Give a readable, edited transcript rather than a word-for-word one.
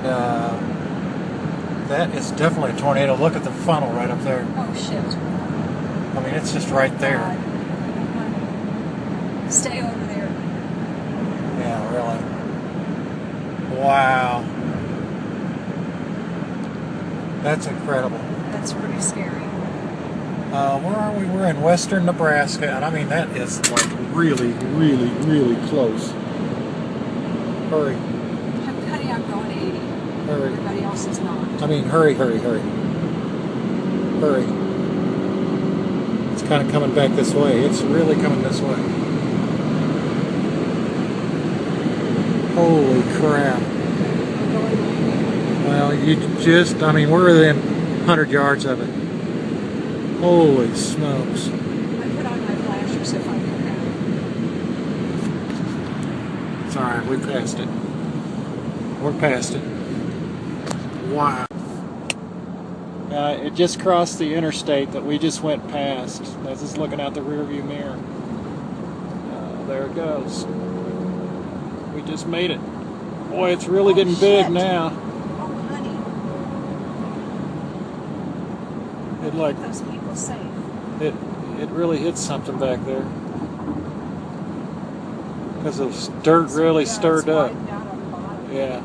And that is definitely a tornado. Look at the funnel right up there. Oh, shit. I mean, it's just right there. God. Stay over there. Yeah, really. Wow. That's incredible. That's pretty scary. Where are we? We're in western Nebraska, and I mean, that is like really, really, really close. Hurry. Honey, I'm going 80. Hurry. Everybody else is not. I mean, hurry, hurry, hurry. Hurry. It's kind of coming back this way. It's really coming this way. Holy crap. Well, you just, I mean, we're within 100 yards of it. Holy smokes. I put on my flashers if I can. It's alright, we passed it. We're past it. Wow. It just crossed the interstate that we just went past. I was just looking out the rearview mirror. There it goes. We just made it. Boy, it's really getting big now. Oh, honey. It like Keep those people safe. it really hit something back there. Because the dirt really stirred up. Out on the bottom. Yeah.